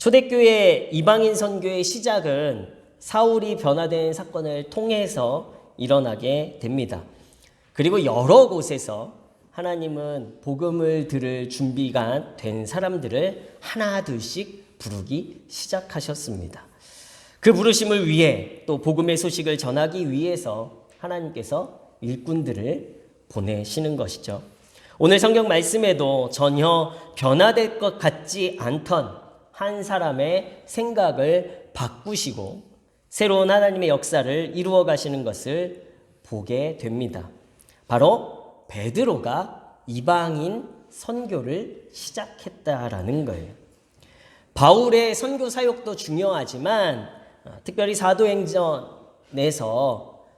초대교회 이방인 선교의 시작은 사울이 변화된 사건을 통해서 일어나게 됩니다. 그리고 여러 곳에서 하나님은 복음을 들을 준비가 된 사람들을 하나 둘씩 부르기 시작하셨습니다. 그 부르심을 위해 또 복음의 소식을 전하기 위해서 하나님께서 일꾼들을 보내시는 것이죠. 오늘 성경 말씀에도 전혀 변화될 것 같지 않던 한 사람의 생각을 바꾸시고 새로운 하나님의 역사를 이루어 가시는 것을 보게 됩니다. 바로 베드로가 이방인 선교를 시작했다라는 거예요. 바울의 선교 사역도 중요하지만 특별히 사도행전에서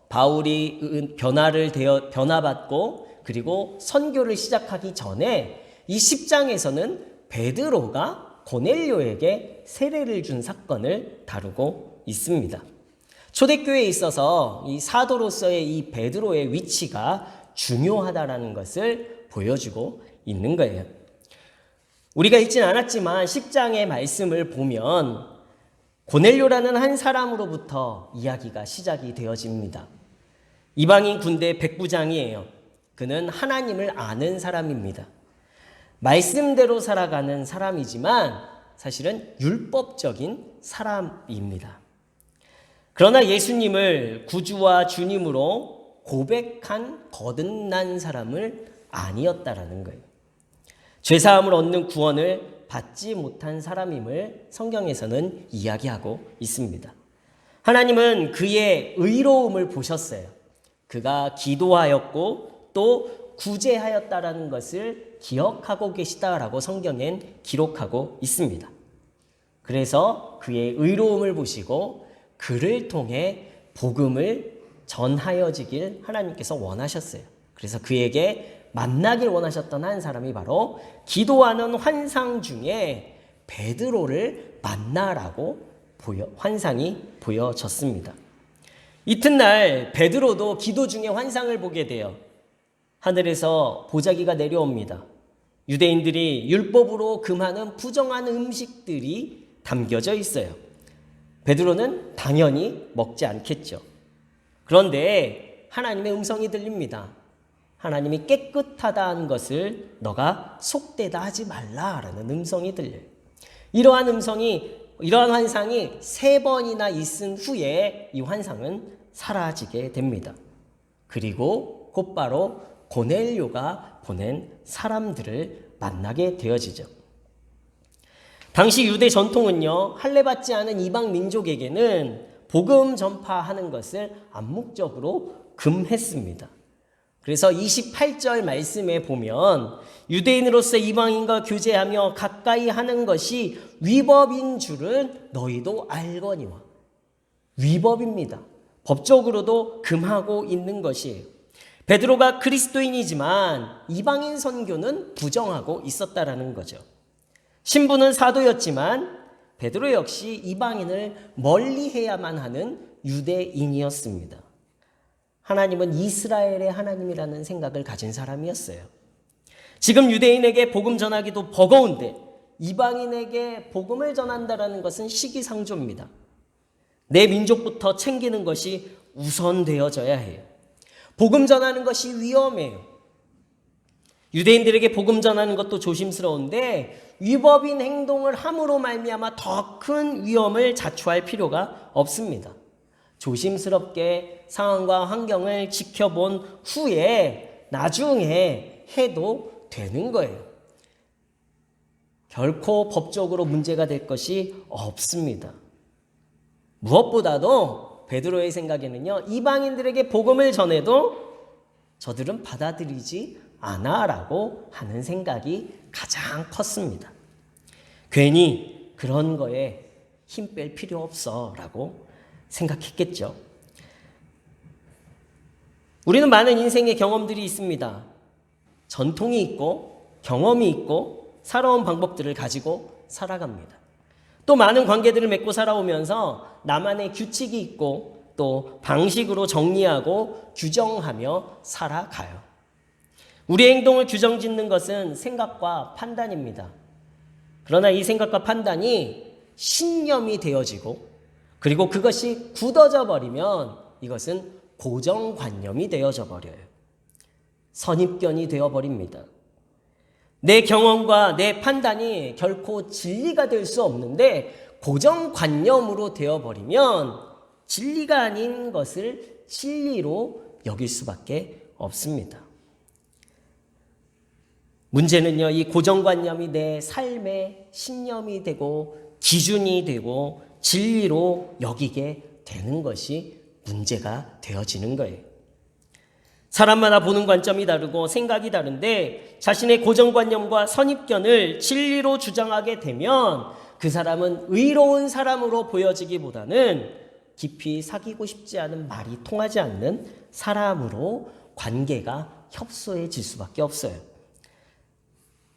바울이 변화받고 그리고 선교를 시작하기 전에 이 10장에서는 베드로가 고넬료에게 세례를 준 사건을 다루고 있습니다. 초대교회에 있어서 이 사도로서의 이 베드로의 위치가 중요하다라는 것을 보여주고 있는 거예요. 우리가 읽진 않았지만 10장의 말씀을 보면 고넬료라는 한 사람으로부터 이야기가 시작이 되어집니다. 이방인 군대 백부장이에요. 그는 하나님을 아는 사람입니다. 말씀대로 살아가는 사람이지만 사실은 율법적인 사람입니다. 그러나 예수님을 구주와 주님으로 고백한 거듭난 사람을 아니었다라는 거예요. 죄사함을 얻는 구원을 받지 못한 사람임을 성경에서는 이야기하고 있습니다. 하나님은 그의 의로움을 보셨어요. 그가 기도하였고 또 구제하였다라는 것을 기억하고 계시다라고 성경엔 기록하고 있습니다. 그래서 그의 의로움을 보시고 그를 통해 복음을 전하여지길 하나님께서 원하셨어요. 그래서 그에게 만나길 원하셨던 한 사람이 바로 기도하는 환상 중에 베드로를 만나라고 환상이 보여졌습니다. 이튿날 베드로도 기도 중에 환상을 보게 돼요. 하늘에서 보자기가 내려옵니다. 유대인들이 율법으로 금하는 부정한 음식들이 담겨져 있어요. 베드로는 당연히 먹지 않겠죠. 그런데 하나님의 음성이 들립니다. 하나님이 깨끗하다는 것을 너가 속되다 하지 말라라는 음성이 들려요. 이러한 환상이 3번이나 있은 후에 이 환상은 사라지게 됩니다. 그리고 곧바로 고넬료가 보낸 사람들을 만나게 되어지죠. 당시 유대 전통은요, 할례받지 않은 이방 민족에게는 복음 전파하는 것을 암묵적으로 금했습니다. 그래서 28절 말씀에 보면 유대인으로서 이방인과 교제하며 가까이 하는 것이 위법인 줄은 너희도 알거니와. 위법입니다. 법적으로도 금하고 있는 것이에요. 베드로가 그리스도인이지만 이방인 선교는 부정하고 있었다라는 거죠. 신분은 사도였지만 베드로 역시 이방인을 멀리해야만 하는 유대인이었습니다. 하나님은 이스라엘의 하나님이라는 생각을 가진 사람이었어요. 지금 유대인에게 복음 전하기도 버거운데 이방인에게 복음을 전한다는 것은 시기상조입니다. 내 민족부터 챙기는 것이 우선되어져야 해요. 복음 전하는 것이 위험해요. 유대인들에게 복음 전하는 것도 조심스러운데 위법인 행동을 함으로 말미암아 더 큰 위험을 자초할 필요가 없습니다. 조심스럽게 상황과 환경을 지켜본 후에 나중에 해도 되는 거예요. 결코 법적으로 문제가 될 것이 없습니다. 무엇보다도 베드로의 생각에는요, 이방인들에게 복음을 전해도 저들은 받아들이지 않아라고 하는 생각이 가장 컸습니다. 괜히 그런 거에 힘 뺄 필요 없어라고 생각했겠죠. 우리는 많은 인생의 경험들이 있습니다. 전통이 있고 경험이 있고 살아온 방법들을 가지고 살아갑니다. 또 많은 관계들을 맺고 살아오면서 나만의 규칙이 있고 또 방식으로 정리하고 규정하며 살아가요. 우리의 행동을 규정짓는 것은 생각과 판단입니다. 그러나 이 생각과 판단이 신념이 되어지고, 그리고 그것이 굳어져 버리면 이것은 고정관념이 되어져 버려요. 선입견이 되어버립니다. 내 경험과 내 판단이 결코 진리가 될 수 없는데 고정관념으로 되어버리면 진리가 아닌 것을 진리로 여길 수밖에 없습니다. 문제는요, 이 고정관념이 내 삶의 신념이 되고 기준이 되고 진리로 여기게 되는 것이 문제가 되어지는 거예요. 사람마다 보는 관점이 다르고 생각이 다른데 자신의 고정관념과 선입견을 진리로 주장하게 되면 그 사람은 의로운 사람으로 보여지기보다는 깊이 사귀고 싶지 않은, 말이 통하지 않는 사람으로 관계가 협소해질 수밖에 없어요.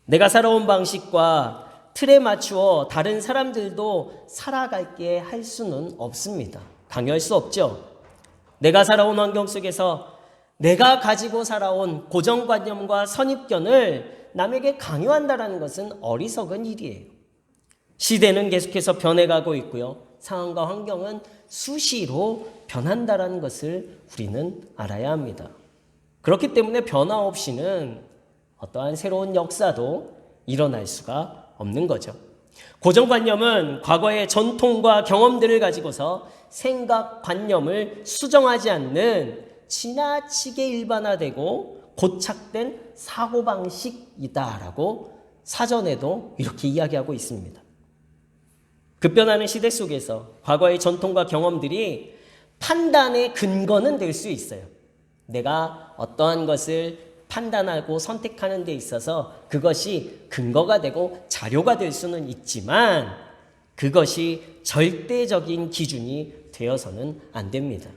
내가 살아온 방식과 틀에 맞추어 다른 사람들도 살아갈게 할 수는 없습니다. 강요할 수 없죠. 내가 살아온 환경 속에서 내가 가지고 살아온 고정관념과 선입견을 남에게 강요한다는 것은 어리석은 일이에요. 시대는 계속해서 변해가고 있고요. 상황과 환경은 수시로 변한다는 것을 우리는 알아야 합니다. 그렇기 때문에 변화 없이는 어떠한 새로운 역사도 일어날 수가 없는 거죠. 고정관념은 과거의 전통과 경험들을 가지고서 생각관념을 수정하지 않는 지나치게 일반화되고 고착된 사고방식이다라고 사전에도 이렇게 이야기하고 있습니다. 급변하는 시대 속에서 과거의 전통과 경험들이 판단의 근거는 될 수 있어요. 내가 어떠한 것을 판단하고 선택하는 데 있어서 그것이 근거가 되고 자료가 될 수는 있지만 그것이 절대적인 기준이 되어서는 안 됩니다.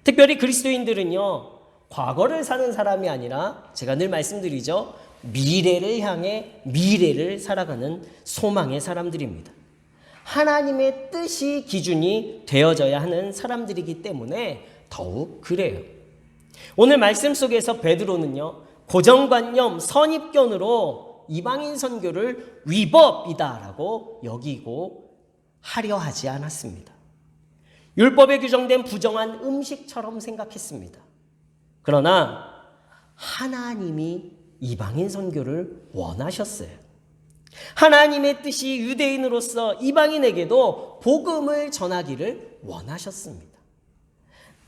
특별히 그리스도인들은요, 과거를 사는 사람이 아니라 제가 늘 말씀드리죠. 미래를 향해 미래를 살아가는 소망의 사람들입니다. 하나님의 뜻이 기준이 되어져야 하는 사람들이기 때문에 더욱 그래요. 오늘 말씀 속에서 베드로는요, 고정관념, 선입견으로 이방인 선교를 위법이다라고 여기고 하려 하지 않았습니다. 율법에 규정된 부정한 음식처럼 생각했습니다. 그러나 하나님이 이방인 선교를 원하셨어요. 하나님의 뜻이 유대인으로서 이방인에게도 복음을 전하기를 원하셨습니다.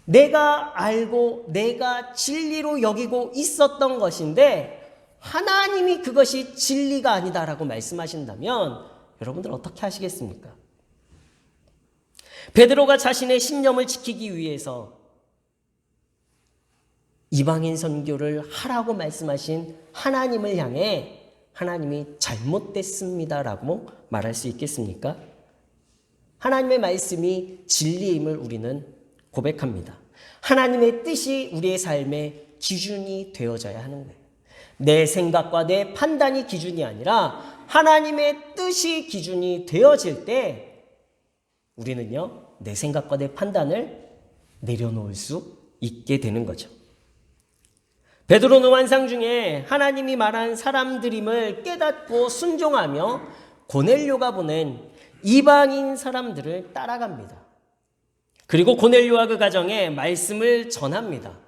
내가 알고 내가 진리로 여기고 있었던 것인데 하나님이 그것이 진리가 아니다라고 말씀하신다면 여러분들 어떻게 하시겠습니까? 베드로가 자신의 신념을 지키기 위해서 이방인 선교를 하라고 말씀하신 하나님을 향해 하나님이 잘못됐습니다라고 말할 수 있겠습니까? 하나님의 말씀이 진리임을 우리는 고백합니다. 하나님의 뜻이 우리의 삶의 기준이 되어져야 하는 거예요. 내 생각과 내 판단이 기준이 아니라 하나님의 뜻이 기준이 되어질 때 우리는요, 내 생각과 내 판단을 내려놓을 수 있게 되는 거죠. 베드로는 환상 중에 하나님이 말한 사람들임을 깨닫고 순종하며 고넬료가 보낸 이방인 사람들을 따라갑니다. 그리고 고넬료와 그 가정에 말씀을 전합니다.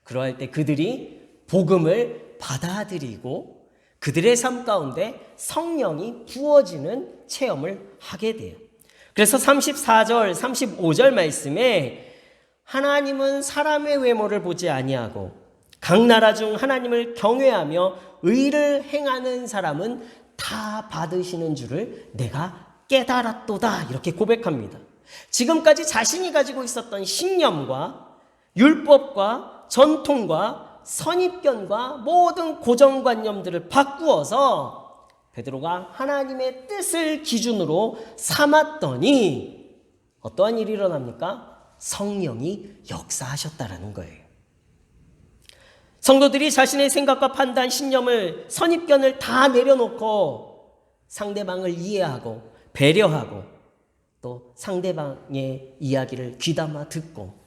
그러할 때 그들이 복음을 받아들이고 그들의 삶 가운데 성령이 부어지는 체험을 하게 돼요. 그래서 34절, 35절 말씀에 하나님은 사람의 외모를 보지 아니하고 각 나라 중 하나님을 경외하며 의를 행하는 사람은 다 받으시는 줄을 내가 깨달았도다 이렇게 고백합니다. 지금까지 자신이 가지고 있었던 신념과 율법과 전통과 선입견과 모든 고정관념들을 바꾸어서 베드로가 하나님의 뜻을 기준으로 삼았더니 어떠한 일이 일어납니까? 성령이 역사하셨다라는 거예요. 성도들이 자신의 생각과 판단, 신념을, 선입견을 다 내려놓고 상대방을 이해하고 배려하고 또 상대방의 이야기를 귀담아 듣고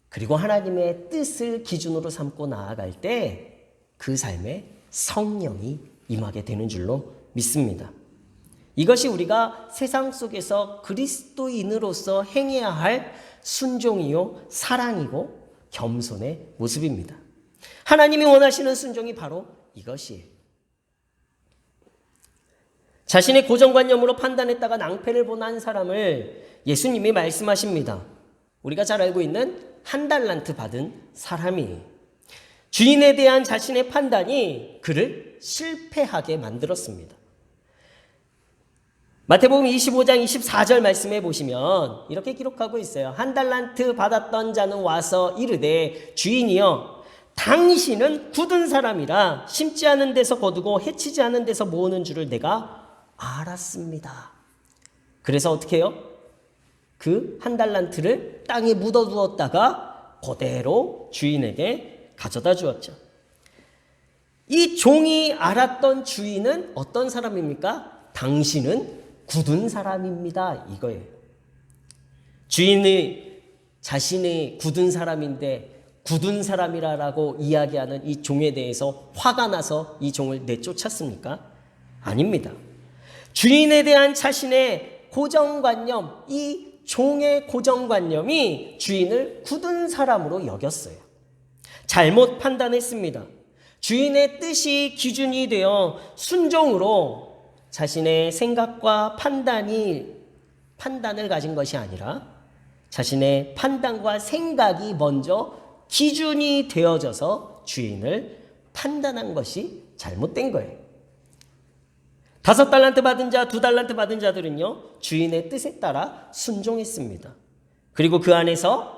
그리고 하나님의 뜻을 기준으로 삼고 나아갈 때 그 삶에 성령이 임하게 되는 줄로 믿습니다. 이것이 우리가 세상 속에서 그리스도인으로서 행해야 할 순종이요, 사랑이고 겸손의 모습입니다. 하나님이 원하시는 순종이 바로 이것이에요. 자신의 고정관념으로 판단했다가 낭패를 본 한 사람을 예수님이 말씀하십니다. 우리가 잘 알고 있는 한 달란트 받은 사람이 주인에 대한 자신의 판단이 그를 실패하게 만들었습니다. 마태복음 25장 24절 말씀에 보시면 이렇게 기록하고 있어요. 한 달란트 받았던 자는 와서 이르되 주인이여 당신은 굳은 사람이라 심지 않은 데서 거두고 해치지 않은 데서 모으는 줄을 내가 알았습니다. 그래서 어떻게 해요? 그 한 달란트를 땅에 묻어두었다가 그대로 주인에게 가져다 주었죠. 이 종이 알았던 주인은 어떤 사람입니까? 당신은 굳은 사람입니다. 이거예요. 주인이 자신이 굳은 사람인데 굳은 사람이라고 이야기하는 이 종에 대해서 화가 나서 이 종을 내쫓았습니까? 아닙니다. 주인에 대한 자신의 고정관념, 이 종의 고정관념이 주인을 굳은 사람으로 여겼어요. 잘못 판단했습니다. 주인의 뜻이 기준이 되어 순종으로 자신의 생각과 판단을 가진 것이 아니라 자신의 판단과 생각이 먼저 기준이 되어져서 주인을 판단한 것이 잘못된 거예요. 5달란트 받은 자, 2달란트 받은 자들은요, 주인의 뜻에 따라 순종했습니다. 그리고 그 안에서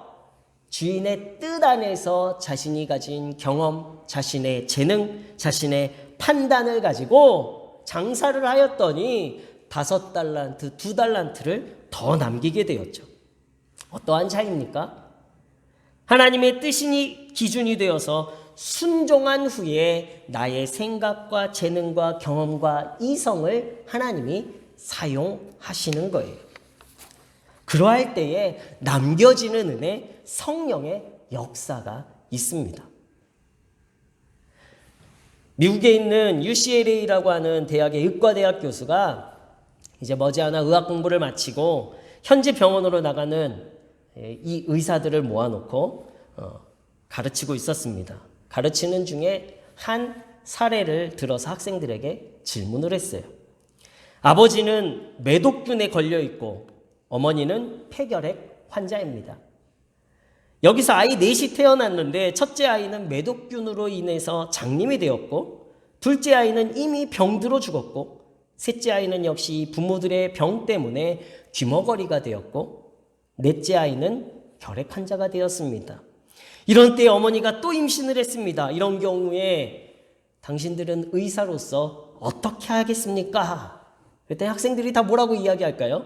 주인의 뜻 안에서 자신이 가진 경험, 자신의 재능, 자신의 판단을 가지고 장사를 하였더니 5달란트, 2달란트를 더 남기게 되었죠. 어떠한 차이입니까? 하나님의 뜻이 기준이 되어서 순종한 후에 나의 생각과 재능과 경험과 이성을 하나님이 사용하시는 거예요. 그러할 때에 남겨지는 은혜, 성령의 역사가 있습니다. 미국에 있는 UCLA라고 하는 대학의 의과대학 교수가 이제 머지않아 의학 공부를 마치고 현지 병원으로 나가는 이 의사들을 모아놓고 가르치고 있었습니다. 가르치는 중에 한 사례를 들어서 학생들에게 질문을 했어요. 아버지는 매독균에 걸려 있고 어머니는 폐결핵 환자입니다. 여기서 아이 넷이 태어났는데 첫째 아이는 매독균으로 인해서 장님이 되었고 둘째 아이는 이미 병들어 죽었고 셋째 아이는 역시 부모들의 병 때문에 귀머거리가 되었고 넷째 아이는 결핵 환자가 되었습니다. 이런 때 어머니가 또 임신을 했습니다. 이런 경우에 당신들은 의사로서 어떻게 하겠습니까? 그때 학생들이 다 뭐라고 이야기할까요?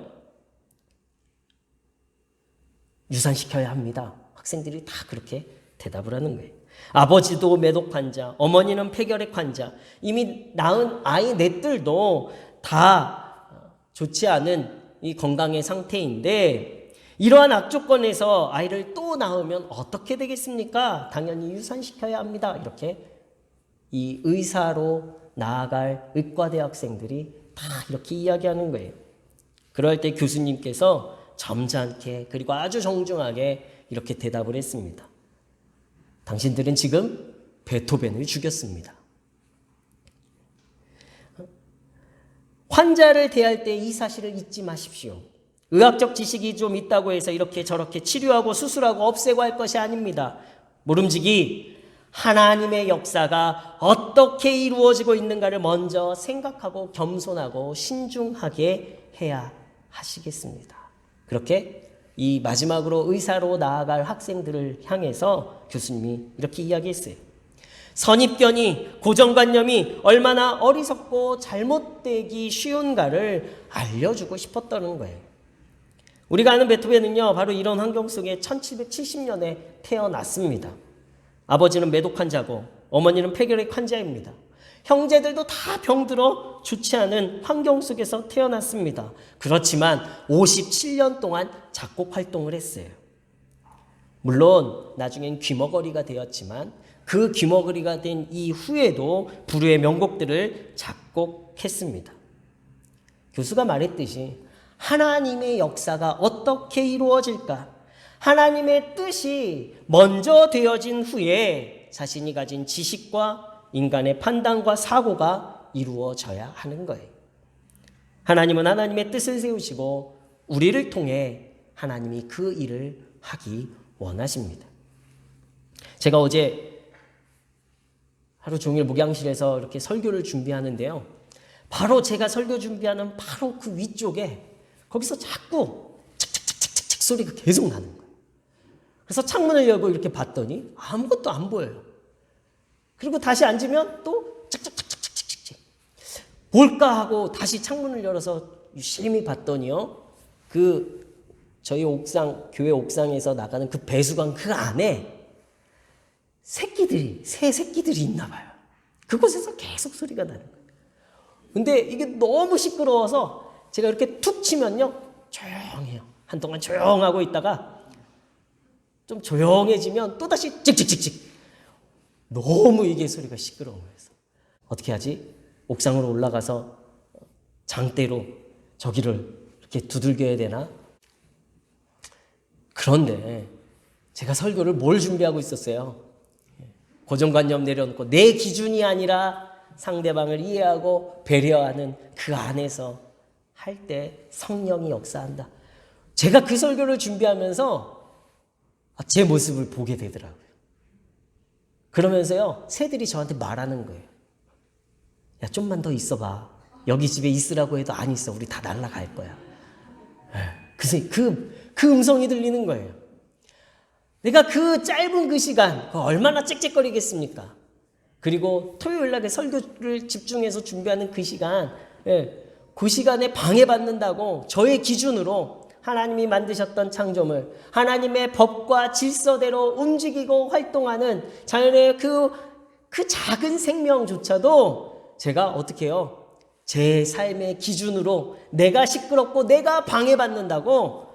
유산시켜야 합니다. 학생들이 다 그렇게 대답을 하는 거예요. 아버지도 매독 환자, 어머니는 폐결핵 환자, 이미 낳은 아이 넷들도 다 좋지 않은 이 건강의 상태인데 이러한 악조건에서 아이를 또 낳으면 어떻게 되겠습니까? 당연히 유산시켜야 합니다. 이렇게 이 의사로 나아갈 의과대 학생들이 다 이렇게 이야기하는 거예요. 그럴 때 교수님께서 점잖게 그리고 아주 정중하게 이렇게 대답을 했습니다. 당신들은 지금 베토벤을 죽였습니다. 환자를 대할 때 이 사실을 잊지 마십시오. 의학적 지식이 좀 있다고 해서 이렇게 저렇게 치료하고 수술하고 없애고 할 것이 아닙니다. 모름지기 하나님의 역사가 어떻게 이루어지고 있는가를 먼저 생각하고 겸손하고 신중하게 해야 하시겠습니다. 그렇게 이 마지막으로 의사로 나아갈 학생들을 향해서 교수님이 이렇게 이야기했어요. 선입견이, 고정관념이 얼마나 어리석고 잘못되기 쉬운가를 알려주고 싶었다는 거예요. 우리가 아는 베토벤은요, 바로 이런 환경 속에 1770년에 태어났습니다. 아버지는 매독 환자고 어머니는 폐결핵 환자입니다. 형제들도 다 병들어 좋지 않은 환경 속에서 태어났습니다. 그렇지만 57년 동안 작곡 활동을 했어요. 물론 나중엔 귀머거리가 되었지만 그 귀머거리가 된 이후에도 불후의 명곡들을 작곡했습니다. 교수가 말했듯이 하나님의 역사가 어떻게 이루어질까? 하나님의 뜻이 먼저 되어진 후에 자신이 가진 지식과 인간의 판단과 사고가 이루어져야 하는 거예요. 하나님은 하나님의 뜻을 세우시고 우리를 통해 하나님이 그 일을 하기 원하십니다. 제가 어제 하루 종일 목양실에서 이렇게 설교를 준비하는데요. 바로 제가 설교 준비하는 바로 그 위쪽에 거기서 자꾸 칙칙칙칙칙 소리가 계속 나는 거예요. 그래서 창문을 열고 이렇게 봤더니 아무것도 안 보여요. 그리고 다시 앉으면 또 칙칙칙칙칙칙 볼까 하고 다시 창문을 열어서 유심히 봤더니요. 저희 옥상, 교회 옥상에서 나가는 그 배수관 그 안에 새 새끼들이 있나 봐요. 그곳에서 계속 소리가 나는 거예요. 근데 이게 너무 시끄러워서 제가 이렇게 툭 치면요. 조용해요. 한동안 조용하고 있다가 좀 조용해지면 또다시 찍찍찍찍. 너무 이게 소리가 시끄러운 거예요. 어떻게 하지? 옥상으로 올라가서 장대로 저기를 이렇게 두들겨야 되나? 그런데 제가 설교를 뭘 준비하고 있었어요? 고정관념 내려놓고 내 기준이 아니라 상대방을 이해하고 배려하는 그 안에서 할 때 성령이 역사한다. 제가 그 설교를 준비하면서 제 모습을 보게 되더라고요. 그러면서요, 새들이 저한테 말하는 거예요. 야, 좀만 더 있어봐. 여기 집에 있으라고 해도 안 있어. 우리 다 날아갈 거야. 그래서 그 음성이 들리는 거예요. 내가 그 짧은 그 시간, 얼마나 짹짹거리겠습니까? 그리고 토요일 날에 설교를 집중해서 준비하는 그 시간, 그 시간에 방해받는다고 저의 기준으로 하나님이 만드셨던 창조물, 하나님의 법과 질서대로 움직이고 활동하는 자연의 그 작은 생명조차도 제가 어떻게 해요? 제 삶의 기준으로 내가 시끄럽고 내가 방해받는다고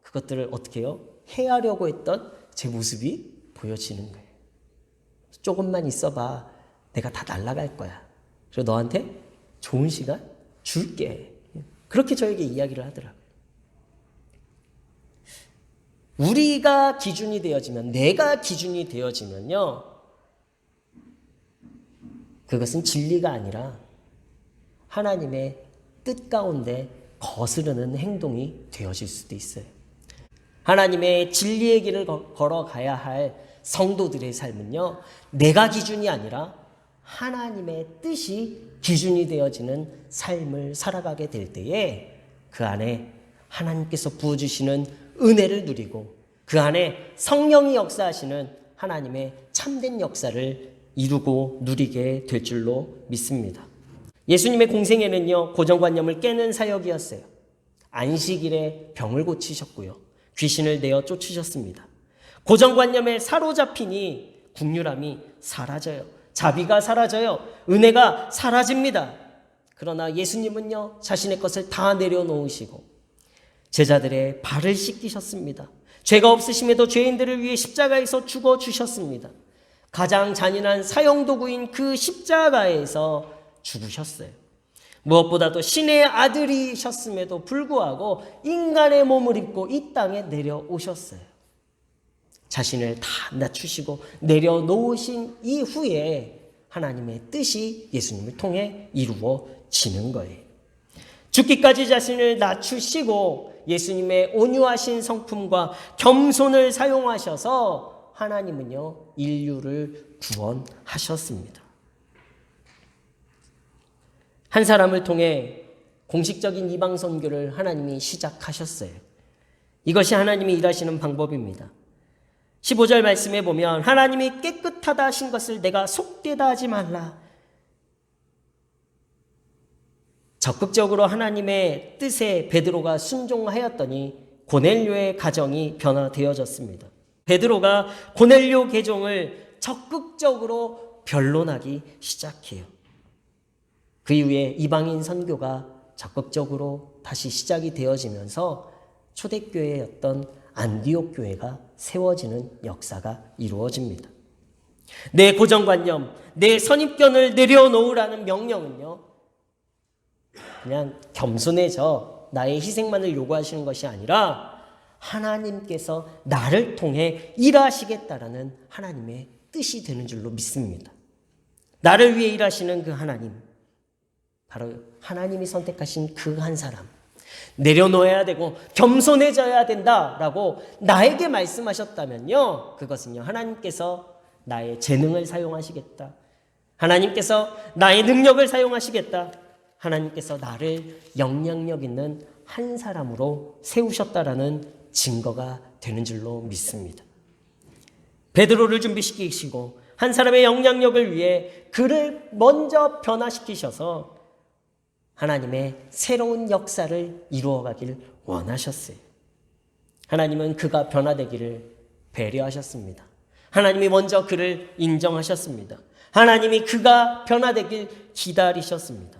그것들을 어떻게 해요? 해하려고 했던 제 모습이 보여지는 거예요. 조금만 있어봐. 내가 다 날아갈 거야. 그리고 너한테 좋은 시간 줄게. 그렇게 저에게 이야기를 하더라고요. 우리가 기준이 되어지면, 내가 기준이 되어지면요, 그것은 진리가 아니라 하나님의 뜻 가운데 거스르는 행동이 되어질 수도 있어요. 하나님의 진리의 길을 걸어가야 할 성도들의 삶은요, 내가 기준이 아니라 하나님의 뜻이 기준이 되어지는 삶을 살아가게 될 때에 그 안에 하나님께서 부어주시는 은혜를 누리고 그 안에 성령이 역사하시는 하나님의 참된 역사를 이루고 누리게 될 줄로 믿습니다. 예수님의 공생애는요, 고정관념을 깨는 사역이었어요. 안식일에 병을 고치셨고요, 귀신을 내어 쫓으셨습니다. 고정관념에 사로잡히니 국률함이 사라져요. 자비가 사라져요. 은혜가 사라집니다. 그러나 예수님은요, 자신의 것을 다 내려놓으시고 제자들의 발을 씻기셨습니다. 죄가 없으심에도 죄인들을 위해 십자가에서 죽어주셨습니다. 가장 잔인한 사형도구인 그 십자가에서 죽으셨어요. 무엇보다도 신의 아들이셨음에도 불구하고 인간의 몸을 입고 이 땅에 내려오셨어요. 자신을 다 낮추시고 내려놓으신 이후에 하나님의 뜻이 예수님을 통해 이루어지는 거예요. 죽기까지 자신을 낮추시고 예수님의 온유하신 성품과 겸손을 사용하셔서 하나님은요, 인류를 구원하셨습니다. 한 사람을 통해 공식적인 이방 선교를 하나님이 시작하셨어요. 이것이 하나님이 일하시는 방법입니다. 15절 말씀에 보면 하나님이 깨끗하다 하신 것을 내가 속되다 하지 말라. 적극적으로 하나님의 뜻에 베드로가 순종하였더니 고넬료의 가정이 변화되어졌습니다. 베드로가 고넬료 계종을 적극적으로 변론하기 시작해요. 그 이후에 이방인 선교가 적극적으로 다시 시작이 되어지면서 초대교회였던 안디옥 교회가 세워지는 역사가 이루어집니다. 내 고정관념, 내 선입견을 내려놓으라는 명령은요, 그냥 겸손해져 나의 희생만을 요구하시는 것이 아니라 하나님께서 나를 통해 일하시겠다라는 하나님의 뜻이 되는 줄로 믿습니다. 나를 위해 일하시는 그 하나님, 바로 하나님이 선택하신 그 한 사람, 내려놓아야 되고 겸손해져야 된다라고 나에게 말씀하셨다면요, 그것은요, 하나님께서 나의 재능을 사용하시겠다, 하나님께서 나의 능력을 사용하시겠다, 하나님께서 나를 영향력 있는 한 사람으로 세우셨다라는 증거가 되는 줄로 믿습니다. 베드로를 준비시키시고 한 사람의 영향력을 위해 그를 먼저 변화시키셔서 하나님의 새로운 역사를 이루어가길 원하셨어요. 하나님은 그가 변화되기를 배려하셨습니다. 하나님이 먼저 그를 인정하셨습니다. 하나님이 그가 변화되길 기다리셨습니다.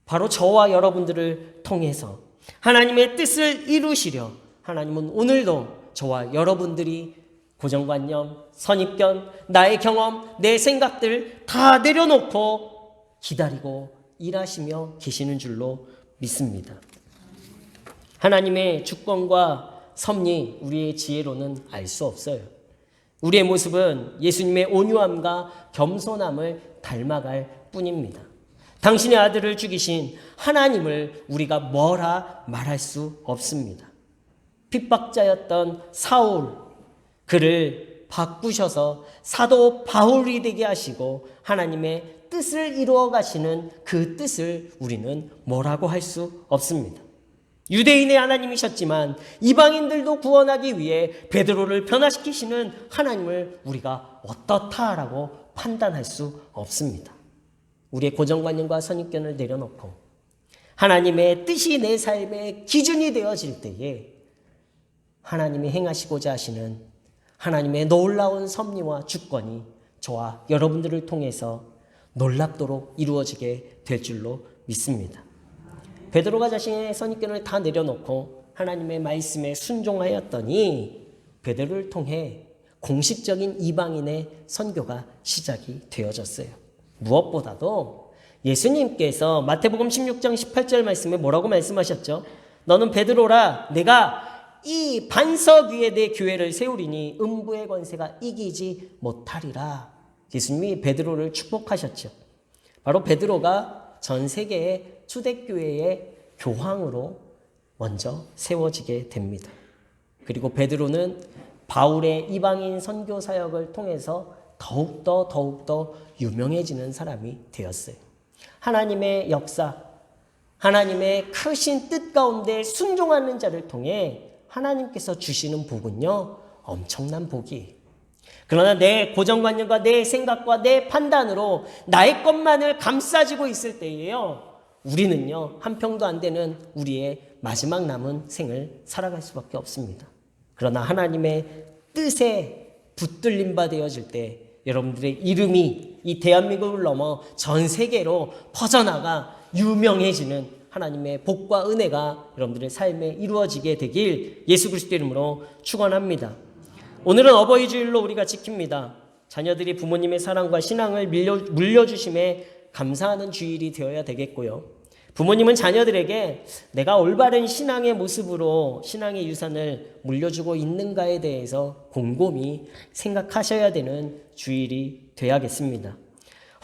바로 저와 여러분들을 통해서 하나님의 뜻을 이루시려 하나님은 오늘도 저와 여러분들이 고정관념, 선입견, 나의 경험, 내 생각들 다 내려놓고 기다리고 일하시며 계시는 줄로 믿습니다. 하나님의 주권과 섭리, 우리의 지혜로는 알 수 없어요. 우리의 모습은 예수님의 온유함과 겸손함을 닮아갈 뿐입니다. 당신의 아들을 죽이신 하나님을 우리가 뭐라 말할 수 없습니다. 핍박자였던 사울, 그를 바꾸셔서 사도 바울이 되게 하시고 하나님의 뜻을 이루어 가시는 그 뜻을 우리는 뭐라고 할 수 없습니다. 유대인의 하나님이셨지만 이방인들도 구원하기 위해 베드로를 변화시키시는 하나님을 우리가 어떻다라고 판단할 수 없습니다. 우리의 고정관념과 선입견을 내려놓고 하나님의 뜻이 내 삶의 기준이 되어질 때에 하나님이 행하시고자 하시는 하나님의 놀라운 섭리와 주권이 저와 여러분들을 통해서 놀랍도록 이루어지게 될 줄로 믿습니다. 베드로가 자신의 선입견을 다 내려놓고 하나님의 말씀에 순종하였더니 베드로를 통해 공식적인 이방인의 선교가 시작이 되어졌어요. 무엇보다도 예수님께서 마태복음 16장 18절 말씀에 뭐라고 말씀하셨죠? 너는 베드로라, 내가 이 반석 위에 내 교회를 세우리니 음부의 권세가 이기지 못하리라. 예수님이 베드로를 축복하셨죠. 바로 베드로가 전 세계의 초대교회의 교황으로 먼저 세워지게 됩니다. 그리고 베드로는 바울의 이방인 선교 사역을 통해서 더욱더 유명해지는 사람이 되었어요. 하나님의 역사, 하나님의 크신 뜻 가운데 순종하는 자를 통해 하나님께서 주시는 복은요, 엄청난 복이에요. 그러나 내 고정관념과 내 생각과 내 판단으로 나의 것만을 감싸지고 있을 때에요, 우리는요, 한 평도 안 되는 우리의 마지막 남은 생을 살아갈 수밖에 없습니다. 그러나 하나님의 뜻에 붙들림 바 되어질 때 여러분들의 이름이 이 대한민국을 넘어 전 세계로 퍼져나가 유명해지는 하나님의 복과 은혜가 여러분들의 삶에 이루어지게 되길 예수 그리스도 이름으로 축원합니다. 오늘은 어버이 주일로 우리가 지킵니다. 자녀들이 부모님의 사랑과 신앙을 물려주심에 감사하는 주일이 되어야 되겠고요. 부모님은 자녀들에게 내가 올바른 신앙의 모습으로 신앙의 유산을 물려주고 있는가에 대해서 곰곰이 생각하셔야 되는 주일이 되야겠습니다.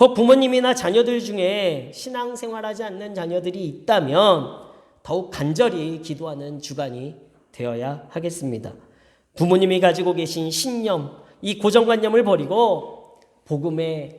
혹 부모님이나 자녀들 중에 신앙생활하지 않는 자녀들이 있다면 더욱 간절히 기도하는 주간이 되어야 하겠습니다. 부모님이 가지고 계신 신념, 이 고정관념을 버리고 복음이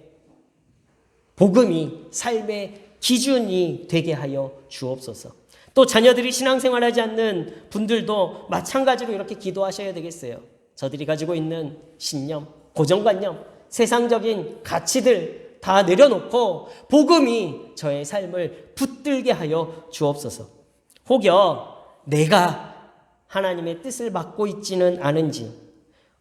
삶의 기준이 되게 하여 주옵소서. 또 자녀들이 신앙생활하지 않는 분들도 마찬가지로 이렇게 기도하셔야 되겠어요. 저들이 가지고 있는 신념, 고정관념, 세상적인 가치들 다 내려놓고 복음이 저의 삶을 붙들게 하여 주옵소서. 혹여 내가 하나님의 뜻을 맡고 있지는 않은지,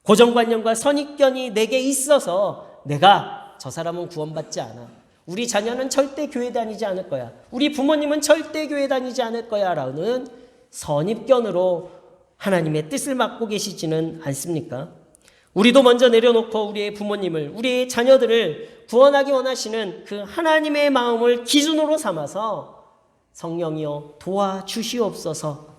고정관념과 선입견이 내게 있어서 내가 저 사람은 구원받지 않아, 우리 자녀는 절대 교회 다니지 않을 거야, 우리 부모님은 절대 교회 다니지 않을 거야 라는 선입견으로 하나님의 뜻을 맡고 계시지는 않습니까? 우리도 먼저 내려놓고 우리의 부모님을, 우리의 자녀들을 구원하기 원하시는 그 하나님의 마음을 기준으로 삼아서 성령이여 도와주시옵소서.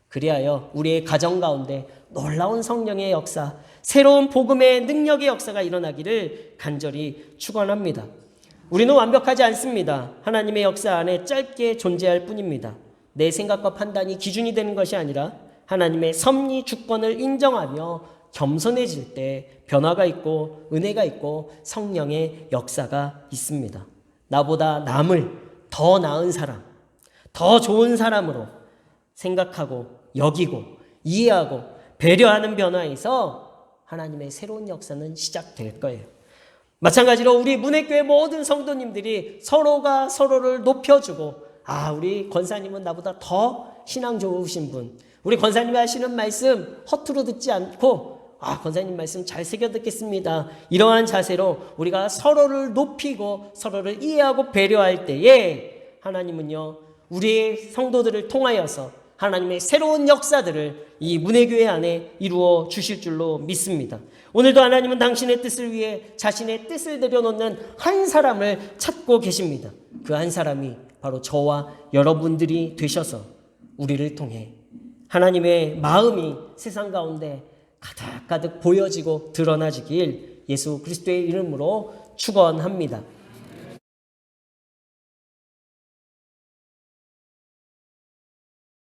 그리하여 우리의 가정 가운데 놀라운 성령의 역사, 새로운 복음의 능력의 역사가 일어나기를 간절히 축원합니다. 우리는 완벽하지 않습니다. 하나님의 역사 안에 짧게 존재할 뿐입니다. 내 생각과 판단이 기준이 되는 것이 아니라 하나님의 섭리 주권을 인정하며 겸손해질 때 변화가 있고 은혜가 있고 성령의 역사가 있습니다. 나보다 남을 더 나은 사람, 더 좋은 사람으로 생각하고 여기고 이해하고 배려하는 변화에서 하나님의 새로운 역사는 시작될 거예요. 마찬가지로 우리 문해교회 모든 성도님들이 서로가 서로를 높여주고, 우리 권사님은 나보다 더 신앙 좋으신 분, 우리 권사님이 하시는 말씀 허투루 듣지 않고 권사님 말씀 잘 새겨 듣겠습니다. 이러한 자세로 우리가 서로를 높이고 서로를 이해하고 배려할 때에 하나님은요, 우리의 성도들을 통하여서 하나님의 새로운 역사들을 이 문해교회 안에 이루어 주실 줄로 믿습니다. 오늘도 하나님은 당신의 뜻을 위해 자신의 뜻을 내려놓는 한 사람을 찾고 계십니다. 그 한 사람이 바로 저와 여러분들이 되셔서 우리를 통해 하나님의 마음이 세상 가운데 가득가득 보여지고 드러나지길 예수 그리스도의 이름으로 축원합니다.